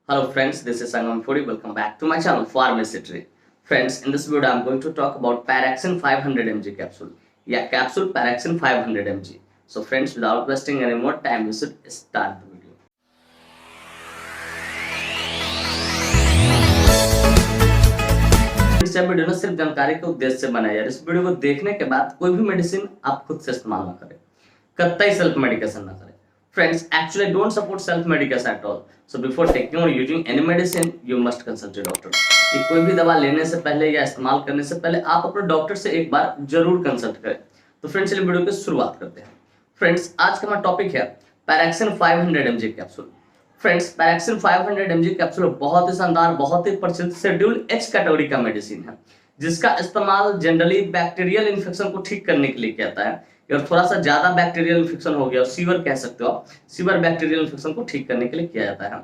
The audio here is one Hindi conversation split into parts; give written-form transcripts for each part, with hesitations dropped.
Hello friends, this is Sangam Furi. Welcome back to my channel Pharmacy. Friends, in this video I am going to talk about Paraxin 500 mg capsule. Yeah, capsule Paraxin 500 mg. So friends, without wasting any more time, we should start the video. इस वीडियो ना सिर्फ जानकारी के उद्देश्य से बनाया है। इस वीडियो को देखने के बाद कोई भी मेडिसिन आप खुद से इस्तेमाल ना करें, कतई सेल्फ मेडिकेशन ना करें. Friends, actually don't support self medication at all. So before taking or using any medicine, you must consult your doctor. कि कोई भी दवा लेने से पहले या इस्तेमाल करने से पहले आप अपने डॉक्टर से एक बार जरूर कंसल्ट करें. तो फ्रेंड्स, चलिए वीडियो की शुरुआत करते हैं. फ्रेंड्स, आज का हमारा टॉपिक है Paraxin 500 mg capsule. Friends, Paraxin 500 mg capsule बहुत ही शानदार, बहुत ही प्रसिद्ध शेड्यूल एच कैटेगरी का मेडिसिन है, जिसका इस्तेमाल जनरली बैक्टीरियल इन्फेक्शन को ठीक करने के लिए किया जाता है. और थोड़ा सा ज्यादा बैक्टीरियल इन्फेक्शन हो गया, सीवर कह सकते हो आप, सीवर बैक्टीरियल इन्फेक्शन को ठीक करने के लिए किया जाता है.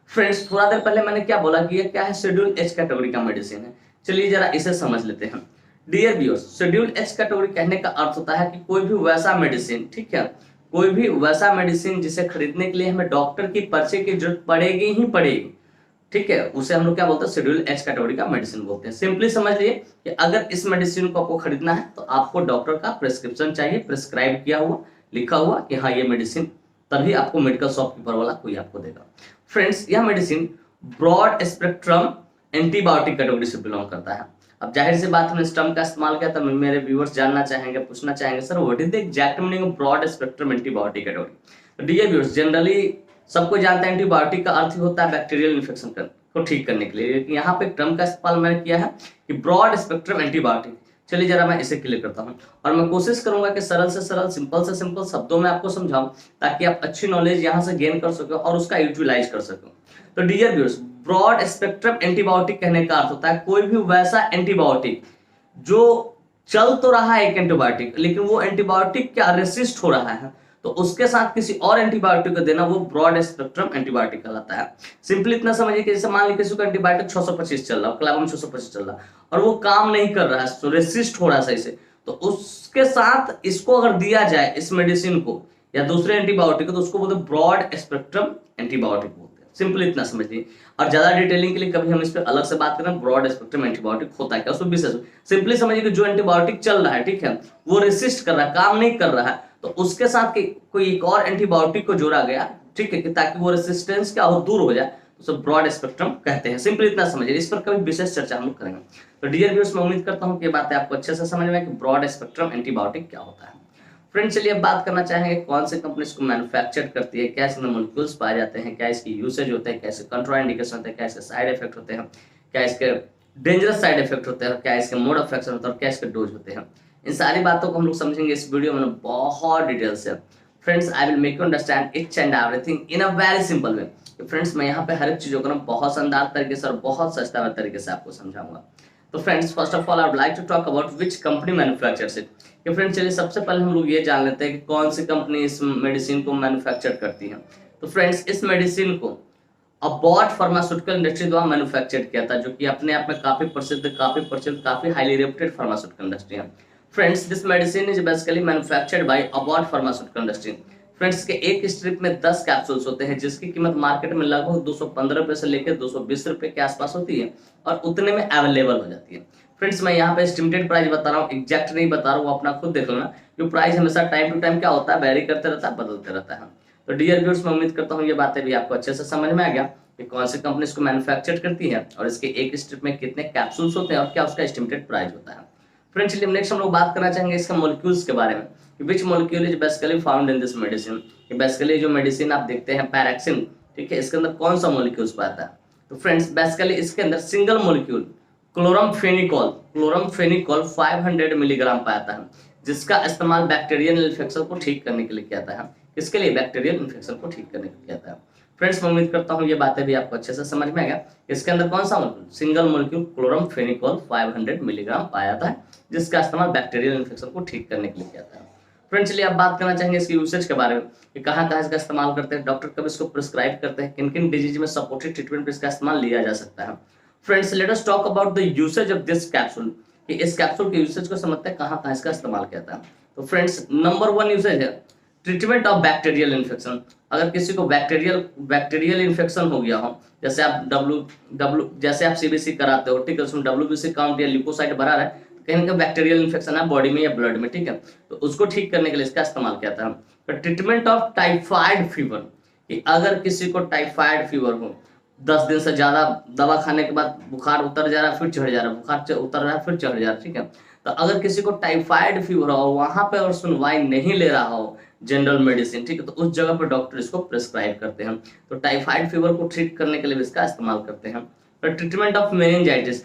फ्रेंड्स, थोड़ा देर पहले मैंने क्या बोला कि ये क्या है, शेड्यूल एच कैटेगरी का मेडिसिन है. चलिए जरा इसे समझ लेते हैं. Dear viewers, schedule H category कहने का अर्थ होता है कि कोई भी वैसा मेडिसिन, ठीक है, कोई भी वैसा मेडिसिन जिसे खरीदने के लिए हमें डॉक्टर की पर्चे की जरूरत पड़ेगी ही पड़ेगी, ठीक है, उसे हम लोग क्या बोलते हैं, शेड्यूल एच कैटेगरी का मेडिसिन बोलते हैं. सिंपली समझ लिए कि अगर इस मेडिसिन को आपको खरीदना है तो आपको डॉक्टर का प्रिस्क्रिप्शन चाहिए, प्रिस्क्राइब किया हुआ, लिखा हुआ कि हाँ ये मेडिसिन, तभी आपको मेडिकल शॉपकीपर वाला कोई आपको देगा. फ्रेंड्स, यह medicine broad spectrum antibiotic category से बिलोंग करता है. अब जाहिर सी बात, हमने इस टर्म का इस्तेमाल किया तो मेरे व्यूअर्स जानना चाहेंगे, पूछना चाहेंगे, sir what is the exact meaning of broad spectrum antibiotic category. Dear viewers, generally सबको जानता है एंटीबायोटिक का अर्थ होता है बैक्टीरियल इन्फेक्शन को ठीक करने के लिए. यहाँ पे टर्म का इस्तेमाल मैंने किया है कि ब्रॉड स्पेक्ट्रम एंटीबायोटिक. चलिए जरा मैं इसे क्लियर करता हूँ और मैं कोशिश करूंगा कि सरल से सरल, सिंपल से सिंपल शब्दों में आपको समझाऊं, ताकि आप अच्छी नॉलेज यहाँ से गेन कर सको और उसका यूटिलाइज कर सको. तो dear viewers, broad spectrum antibiotic कहने का अर्थ होता है कोई भी वैसा एंटीबायोटिक जो चल तो रहा है एक एंटीबायोटिक, लेकिन वो एंटीबायोटिक क्या रेसिस्ट हो रहा है, तो उसके साथ किसी और एंटीबायोटिक को देना, वो ब्रॉड स्पेक्ट्रम एंटीबायोटिक कहलाता है. सिंपली इतना समझिए कि जैसे मान लीजिए किसी को एंटीबायोटिक 625 चल रहा है, क्लाबम 625 चल रहा है और वो काम नहीं कर रहा है, तो रेसिस्ट हो रहा है सही से, तो उसके साथ इसको अगर दिया जाए, इस मेडिसिन को या दूसरे एंटीबायोटिक को, तो उसको बोलते हैं ब्रॉड स्पेक्ट्रम एंटीबायोटिक बोलते हैं. सिंपली इतना समझिए, और ज्यादा डिटेलिंग के लिए कभी हम इस पर अलग से बात करें. ब्रॉड स्पेक्ट्रम एंटीबायोटिक होता है क्या, उसको विशेष सिंपली समझिए कि जो एंटीबायोटिक चल रहा है, ठीक है, वो रेसिस्ट कर रहा है, काम नहीं कर रहा है, तो उसके साथ कोई एक और एंटीबायोटिक को जोड़ा गया, ठीक है, कि ताकि वो रेसिस्टेंस क्या हो, दूर हो जाए, तो ब्रॉड स्पेक्ट्रम कहते हैं. सिंपली इतना समझिए, इस पर कभी विशेष चर्चा हम लोग करेंगे. तो डियर व्यूअर्स, मैं उम्मीद करता हूं कि ये बातें आपको अच्छे से समझ में कि ब्रॉड स्पेक्ट्रम एंटीबायोटिक क्या होता है. फ्रेंड्स, चलिए अब बात करना चाहेंगे कौन सी कंपनी इसको मैन्युफैक्चर करती है, क्या इसमें मॉलिक्यूल्स पाए जाते हैं, क्या इसकी यूसेज होता है, क्या इसके कंट्रा इंडिकेशन होते हैं, क्या इसके साइड इफेक्ट होते हैं, क्या इसके डेंजरस साइड इफेक्ट होते हैं, क्या इसके मोड ऑफ एक्शन होता है और क्या इसके डोज होते हैं. इन सारी बातों को हम लोग समझेंगे इस वीडियो में बहुत डिटेल से. Friends, I will make you understand each and everything in a very simple way. Friends, मैं यहाँ पे हर एक चीजों को बहुत शानदार तरीके से और बहुत सस्ता तरीके से आपको समझाऊंगा. तो friends, first of all I would like to talk about which company manufactures it. Friends, चलिए सबसे पहले हम लोग ये जान लेते हैं कि कौन सी कंपनी इस मेडिसिन को मैन्युफैक्चर करती है. तो फ्रेंड्स, इस मेडिसिन को अबॉट फार्मास्यूटिकल इंडस्ट्री द्वारा मैन्युफैक्चर किया था, जो कि अपने आप में काफी प्रसिद्ध, काफी हाईली रेप्यूटेड फार्मास्यूटिकल इंडस्ट्री है. Friends, this medicine is basically manufactured by Abbott pharmaceutical industry. Friends, के एक स्ट्रिप में 10 कैप्सूल्स होते हैं, जिसकी कीमत मार्केट में लगभग 215 रुपए से लेकर 220 रुपए के आसपास होती है और उतने में अवेलेबल हो जाती है. फ्रेंड्स, मैं यहाँ पे एस्टिमेटेड प्राइस बता रहा हूँ, एग्जैक्ट नहीं बता रहा हूँ, अपना खुद देख लेना, जो प्राइस हमेशा टाइम टू टाइम क्या होता है, वेरी करते रहता है, बदलते रहता है. तो डियर व्यूअर्स, मैं उम्मीद करता हूँ ये बातें भी आपको अच्छे से समझ में आ गया कि कौन सी कंपनी इसको मैन्युफैक्चर करती है और इसके एक स्ट्रिप में कितने कैप्सूल्स होते हैं और क्या उसका एस्टिमेटेड प्राइस होता है. फ्रेंड्स, चलिए नेक्स्ट हम लोग बात करना चाहेंगे इसके मॉलिक्यूल्स के बारे में, कि which molecule is basically found in this medicine. Basically जो मेडिसिन आप देखते हैं पैराक्सिन, ठीक है, इसके अंदर कौन सा मॉलिक्यूल्स पाता है. तो फ्रेंड्स, बेसिकली इसके अंदर सिंगल मॉलिक्यूल क्लोरमफेनिकोल 500 मिलीग्राम पाता है, जिसका इस्तेमाल बैक्टीरियल इन्फेक्शन को ठीक करने के लिए किया जाता है. किसके लिए, बैक्टीरियल इन्फेक्शन को ठीक करने के लिए किया जाता है. फ्रेंड्स, मैं उम्मीद करता हूँ ये बातें भी आपको अच्छे से समझ में आ गया. इसके अंदर कौन सा molecule, single molecule chloramphenicol 500 milligram पाया जाता है, जिसका इस्तेमाल बैक्टीरियल इन्फेक्शन को ठीक करने के लिए किया जाता है. फ्रेंड्स, चलिए अब बात करना चाहेंगे इसकी यूसेज के बारे में, कि कहाँ कहाँ इसका इस्तेमाल करते हैं, डॉक्टर कब इसको प्रिस्क्राइब करते हैं, किन किन डिजीज में सपोर्टिव ट्रीटमेंट पर इसका इस्तेमाल लिया जा सकता है. Friends, let us talk about the usage of this capsule, कि इस कैप्सूल के यूसेज को समझते हैं, कहाँ कहाँ इसका इस्तेमाल किया जाता है. तो फ्रेंड्स, नंबर 1 यूसेज है ट्रीटमेंट ऑफ बैक्टीरियल इन्फेक्शन, अगर किसी को बैक्टीरियल इन्फेक्शन हो गया हो, जैसे आप सीबीसी कराते हो, ठीक है, उसमें WBC काउंट या ल्यूकोसाइट बढ़ा रहा है, कहीं ना कहीं बैक्टीरियल इन्फेक्शन है बॉडी में या ब्लड में, ठीक है, तो उसको ठीक करने के लिए इसका इस्तेमाल किया था। तो ट्रीटमेंट ऑफ टाइफाइड फीवर, कि अगर किसी को टाइफाइड फीवर हो, 10 दिन से ज्यादा दवा खाने के बाद बुखार उतर जा रहा है, फिर चढ़ जा रहा है, बुखार उतर रहा है, फिर चढ़ जा रहा है, ठीक है, तो अगर किसी को टाइफाइड फीवर हो, वहां पे और सुनवाई नहीं ले रहा हो जनरल मेडिसिन, ठीक है, तो उस जगह पर डॉक्टर इसको प्रिस्क्राइब करते हैं। तो टाइफाइड फीवर को ट्रीट करने के लिए भी इसका इस्तेमाल करते हैं। तो ट्रीटमेंट ऑफ मेनिंजाइटिस,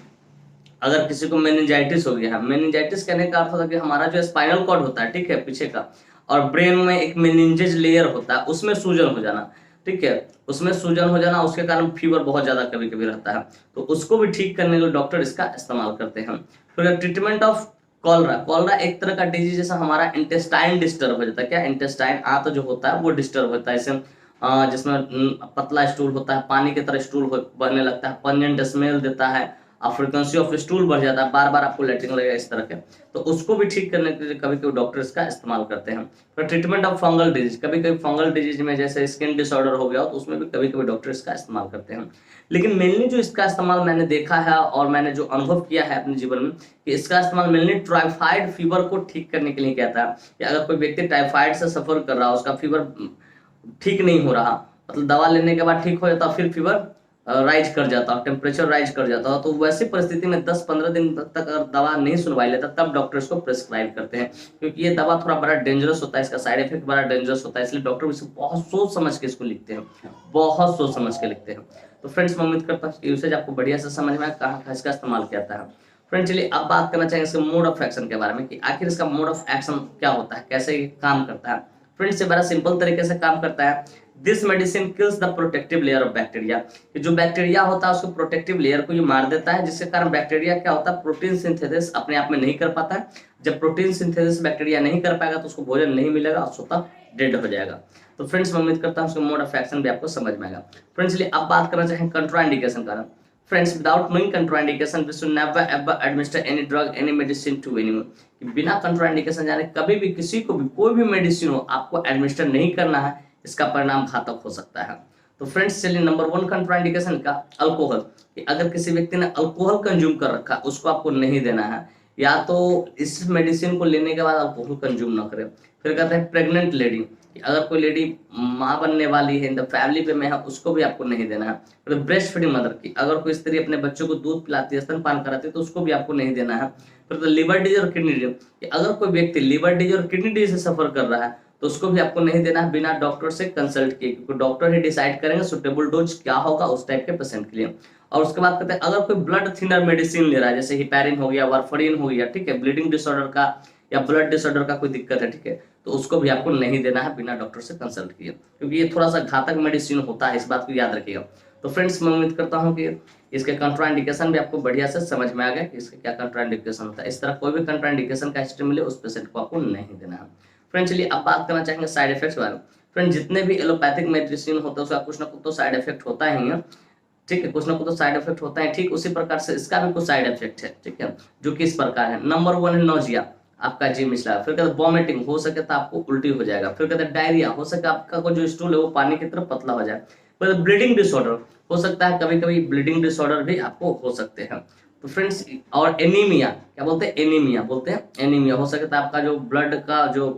अगर किसी को मेनिंजाइटिस हो गया है, मेनिंजाइटिस कहने का अर्थ होता है कि हमारा जो स्पाइनल कॉर्ड होता है, ठीक है, पीछे का, और ब्रेन में एक मेनिंजेज लेयर होता है, उसमें सूजन हो जाना, ठीक है, उसमें सूजन हो जाना, उसके कारण फीवर बहुत ज्यादा कभी कभी रहता है, तो उसको भी ठीक करने के लिए डॉक्टर इसका इस्तेमाल करते हैं। फिर ट्रीटमेंट ऑफ कॉलरा एक तरह का डिजीज, जैसा हमारा इंटेस्टाइन डिस्टर्ब हो जाता है, क्या इंटेस्टाइन आंत जो होता है वो डिस्टर्ब होता है, इसमें जिसमें पतला स्टूल होता है, पानी की तरह स्टूल बनने लगता है, पंजेंट स्मेल देता है, फ्रीक्वेंसी ऑफ स्टूल बढ़ जाता है, बार बार आपको लेटरिन लगेगा, इस तरह के, तो उसको भी ठीक करने के लिए कभी कभी डॉक्टर इसका इस्तेमाल करते हैं। फिर ट्रीटमेंट ऑफ फंगल डिजीज, कभी कभी फंगल डिजीज में जैसे स्किन डिसऑर्डर हो गया तो उसमें भी कभी कभी डॉक्टर इसका इस्तेमाल करते हैं। लेकिन मेनली जो इसका इस्तेमाल मैंने देखा है और मैंने जो अनुभव किया है अपने जीवन में, कि इसका इस्तेमाल मेनली टाइफाइड फीवर को ठीक करने के लिए किया था, कि अगर कोई व्यक्ति टाइफाइड से सफर कर रहा है, उसका फीवर ठीक नहीं हो रहा, मतलब दवा लेने के बाद ठीक हो जाता, फिर फीवर राइज कर जाता, टेम्परेचर राइज कर जाता, तो वैसी परिस्थिति में 10-15 दिन तक अगर दवा नहीं सुनवाई लेता, तब डॉक्टर इसको प्रिस्क्राइब करते हैं, क्योंकि ये दवा थोड़ा बड़ा डेंजरस होता है, इसका साइड इफेक्ट बड़ा डेंजरस होता है, इसलिए डॉक्टर इसको बहुत सोच समझ के इसको लिखते हैं, बहुत सोच समझ के लिखते हैं। तो फ्रेंड्स, मैं उम्मीद करता हूँ कि यूसेज आपको बढ़िया से समझ में कहाँ इसका इस्तेमाल किया जाता है। फ्रेंड्स, चलिए अब बात करना चाहेंगे इसके मोड ऑफ एक्शन के बारे में, कि आखिर इसका मोड ऑफ एक्शन क्या होता है, कैसे ये काम करता है। फ्रेंड्स, ये बड़ा सिंपल तरीके से काम करता है। This medicine kills the protective layer of bacteria, कि जो बैक्टीरिया होता है उसको प्रोटेक्टिव लेयर को ये मार देता है, जिसके कारण बैक्टीरिया क्या होता है, प्रोटीन सिंथेसिस अपने आप में नहीं कर पाता है। जब प्रोटीन सिंथेसिस बैक्टीरिया नहीं कर पाएगा तो उसको भोजन नहीं मिलेगा और स्वतः डेड हो जाएगा। तो फ्रेंड्स, मैं उम्मीद करता हूँ उसका मोड ऑफ एक्शन भी आपको समझ में आएगा। फ्रेंड्स, चलिए अब बात करना चाहेंगे कंट्राइंडिकेशन का। Friends, without knowing contraindication we should never ever administer any drug any medicine to anyone, कि बिना कंट्राइंडिकेशन जाने कभी भी किसी को भी कोई भी मेडिसिन हो आपको एडमिनिस्टर नहीं करना है, इसका परिणाम घातक हो सकता है। तो फ्रेंड्स, चलिए नंबर 1 कंट्राइंडिकेशन का अल्कोहल, कि अगर किसी व्यक्ति ने अल्कोहल कंज्यूम कर रखा उसको आपको नहीं देना है, या तो इस मेडिसिन को लेने के बाद अल्कोहल कंज्यूम ना करें। फिर कहते हैं प्रेग्नेंट लेडी, कि अगर कोई लेडी माँ बनने वाली है, इन द फैमिली पे में है, उसको भी आपको नहीं देना है। फिर ब्रेस्ट फीडिंग मदर, की अगर कोई स्त्री अपने बच्चों को दूध पिलाती है, स्तनपान कराती है, तो उसको भी आपको नहीं देना है। फिर तो लिवर डिजीज और किडनी डिजीज, कि अगर कोई व्यक्ति लिवर डिजीज और किडनी डिजीज से सफर कर रहा है तो उसको भी आपको नहीं देना है बिना डॉक्टर से कंसल्ट किए, क्योंकि डॉक्टर ही डिसाइड करेंगे सुटेबल डोज क्या होगा उस टाइप के पेशेंट के लिए। और उसके बाद कहते हैं अगर कोई ब्लड थिनर मेडिसिन ले रहा है, जैसे हिपैरिन हो गया, वारफरीन हो गया, ठीक है, ब्लीडिंग डिसऑर्डर का या ब्लड डिसऑर्डर का कोई दिक्कत है, ठीक है, तो उसको भी आपको नहीं देना है बिना डॉक्टर से कंसल्ट किए, क्योंकि ये थोड़ा सा घातक मेडिसिन होता है, इस बात को याद रखिएगा। तो फ्रेंड्स, मैं उम्मीद करता हूँ कि इसके कंट्राइंडिकेशन भी आपको बढ़िया से समझ में आ गया कि इसके क्या कंट्राइंडिकेशन होता है। इस तरह कोई भी कंट्राइंडिकेशन का हिस्ट्री मिले उस पेशेंट को आपको नहीं देना है। फ्रेंड, चलिए अब बात करना चाहेंगे साइड इफेक्ट्स के बारे में। फ्रेंड, जितने भी एलोपैथिक मेडिसिन होता है उसका कुछ ना कुछ तो साइड इफेक्ट होता ही है, ठीक है, कुछ ना कुछ तो साइड इफेक्ट होता है। ठीक उसी प्रकार से इसका भी कुछ साइड इफेक्ट है, ठीक है, जो कि इस प्रकार है। नंबर 1 है नोजिया, आपका जी मिचला। फिर कहते वॉमिटिंग, हो सके तो आपको उल्टी हो जाएगा। फिर कहते डायरिया, हो सके आपका को जो स्टूल है वो पानी की तरफ पतला हो जाए। फिर ब्लीडिंग डिसऑर्डर, हो सकता है कभी कभी ब्लीडिंग डिसऑर्डर भी आपको हो सकते हैं। तो फ्रेंड्स, और एनीमिया, क्या बोलते हैं, एनीमिया बोलते हैं, एनीमिया हो सके तो आपका जो ब्लड का जो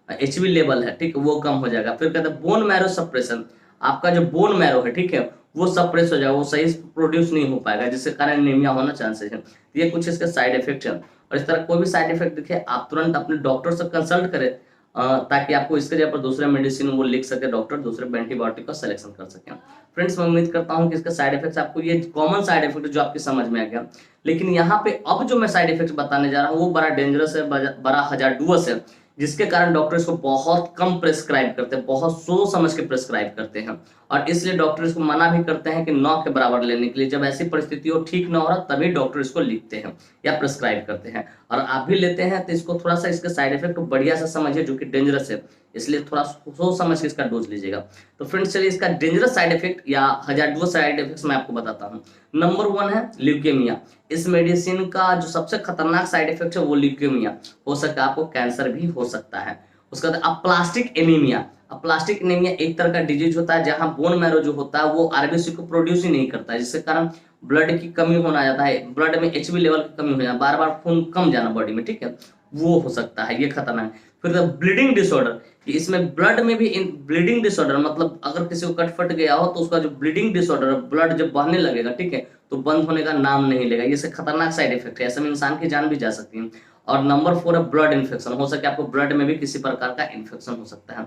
HB लेवल है, ठीक, वो कम हो जाएगा। फिर कहते हैं बोन मैरो सप्रेशन, आपका जो बोन मैरो है, ठीक है, वो सप्रेस हो जाएगा, वो सही प्रोड्यूस नहीं हो पाएगा, जिसके कारण एनीमिया होना चांसेस है। ये कुछ इसके साइड इफेक्ट है। और इस तरह कोई भी साइड इफेक्ट दिखे आप तुरंत अपने डॉक्टर से कंसल्ट करें, ताकि आपको इसके जगह पर दूसरे मेडिसिन वो लिख सके, डॉक्टर दूसरे एंटीबायोटिक का सिलेक्शन कर सके। फ्रेंड्स, मैं उम्मीद करता हूँ कि इसके साइड इफेक्ट्स आपको ये कॉमन साइड इफेक्ट जो आपकी समझ में आ गया। लेकिन यहाँ पे अब जो मैं साइड इफेक्ट बताने जा रहा हूँ वो बड़ा डेंजरस है, बड़ा हजारडुअस है, जिसके कारण डॉक्टर इसको बहुत कम प्रेस्क्राइब करते हैं, बहुत सोच समझ के प्रेस्क्राइब करते हैं। और इसलिए डॉक्टर इसको मना भी करते हैं कि 9 के बराबर लेने के लिए। जब ऐसी परिस्थिति हो, ठीक ना हो रहा, तभी डॉक्टर इसको लिखते हैं या प्रेस्क्राइब करते हैं। और आप भी लेते हैं तो इसको थोड़ा सा इसके साइड इफेक्ट को बढ़िया से समझिए, जो कि डेंजरस है, इसलिए थोड़ा सोच समझ के इसका डोज लीजिएगा। तो फ्रेंड्स, चलिए इसका डेंजरस साइड इफेक्ट या हजारडुअस साइड इफेक्ट्स मैं आपको बताता हूँ। नंबर 1 है ल्यूकेमिया। इस मेडिसिन का जो सबसे खतरनाक साइड इफेक्ट है वो ल्यूकेमिया, हो सकता है आपको कैंसर भी हो सकता है। उसके बाद अप्लास्टिक एनीमिया। अप्लास्टिक एनीमिया एक तरह का डिजीज होता है जहां बोन मैरो जो होता है वो आरबीसी को प्रोड्यूस ही नहीं करता है, जिसके कारण ब्लड की कमी होना जाता है, ब्लड में एचबी लेवल की कमी हो जाना, बार बार खून कम जाना बॉडी में, ठीक है, वो हो सकता है, ये खतरनाक। फिर ब्लीडिंग डिसऑर्डर, इसमें ब्लड में भी ब्लीडिंग डिसऑर्डर मतलब अगर किसी को कट फट गया हो तो उसका जो ब्लीडिंग डिसऑर्डर, ब्लड जब बहने लगेगा, ठीक है, तो बंद होने का नाम नहीं लेगा, ये खतरनाक साइड इफेक्ट है, ऐसे में इंसान की जान भी जा सकती है। और नंबर 4 है ब्लड इन्फेक्शन, हो सके आपको ब्लड में भी किसी प्रकार का इन्फेक्शन हो सकता है।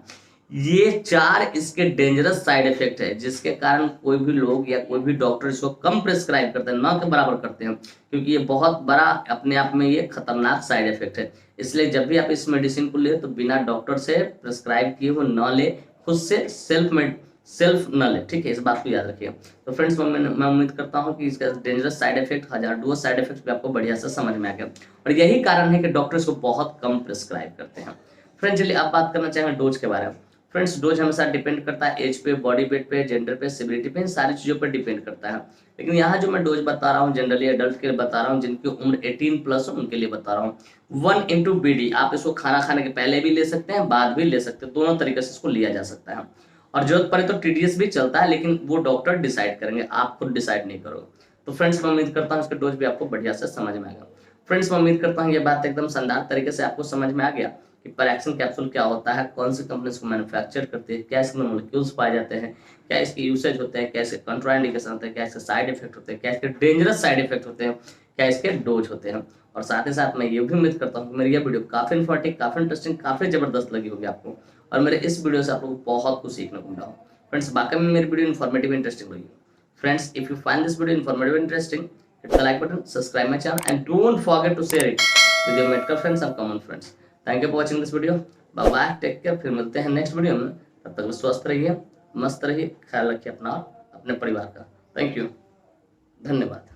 ये 4 इसके डेंजरस साइड इफेक्ट है, जिसके कारण कोई भी लोग या कोई भी डॉक्टर इसको कम प्रिस्क्राइब करते हैं, न के बराबर करते हैं, क्योंकि ये बहुत बड़ा अपने आप में ये खतरनाक साइड इफेक्ट है। इसलिए जब भी आप इस मेडिसिन को ले तो बिना डॉक्टर से प्रिस्क्राइब किए हुए न ले, खुद से सेल्फ न ले, ठीक है, इस बात को याद रखिए। तो फ्रेंड्स मैं उम्मीद करता हूँ कि इसका डेंजरस साइड इफेक्ट, हजार साइड इफेक्ट भी आपको बढ़िया से समझ में आ गया, और यही कारण है कि डॉक्टर इसको बहुत कम प्रिस्क्राइब करते हैं। फ्रेंड्स चलिए आप बात करना चाहेंगे डोज के बारे में। फ्रेंड्स डोज हमेशा डिपेंड करता है एज पे, बॉडी वेट पे, जेंडर पे, सिविलिटी पे, इन सारी चीजों पर डिपेंड करता है। लेकिन यहाँ जो मैं डोज बता रहा हूँ जनरली एडल्ट के लिए बता रहा हूँ, जिनकी उम्र 18+ हो उनके लिए बता रहा हूँ। 1/BD, आप इसको खाना खाने के पहले भी ले सकते हैं, बाद भी ले सकते हैं, दोनों तरीके से इसको लिया जा सकता है। और जरूरत पड़े तो TDS भी चलता है, लेकिन वो डॉक्टर डिसाइड करेंगे, आप खुद डिसाइड नहीं करोगे। तो फ्रेंड्स मैं उम्मीद करता हूँ इसका डोज भी आपको बढ़िया से समझ में आएगा। फ्रेंड्स मैं उम्मीद करता हूँ ये बात एकदम शानदार तरीके से आपको समझ में आ गया कि पर एक्शन कैप्सूल क्या होता है, कौन सी कंपनी इसको मैन्युफैक्चर करती है, क्या इसमें मोलिक्यूल्स पाए जाते हैं, क्या इसके यूसेज होते हैं, क्या इसके कंट्राइंडिकेशन होते हैं, क्या इसके साइड इफेक्ट होते हैं, क्या इसके डेंजरस साइड इफेक्ट होते हैं, क्या इसके डोज होते हैं। और साथ ही साथ मैं ये भी उम्मीद करता हूँ कि मेरी यह वीडियो काफी इन्फॉर्मेटिव, काफी इंटरेस्टिंग, काफी जबरदस्त लगी होगी आपको, और मेरे इस वीडियो से आप लोगों को बहुत कुछ सीखने को मिला हो। फ्रेंड्स बाकी में मेरी वीडियो इन्फॉर्मेटिव इंटरेस्टिंग लगी। Friends, if you find this video informative and interesting, hit the like button, subscribe my channel, and don't forget to share it with your medical friends and common friends. Thank you for watching this video. Bye bye, take care. फिर मिलते हैं नेक्स्ट वीडियो में, तब तक स्वस्थ रहिए, मस्त रहिए, ख्याल रखिए अपना और अपने परिवार का। थैंक यू, धन्यवाद।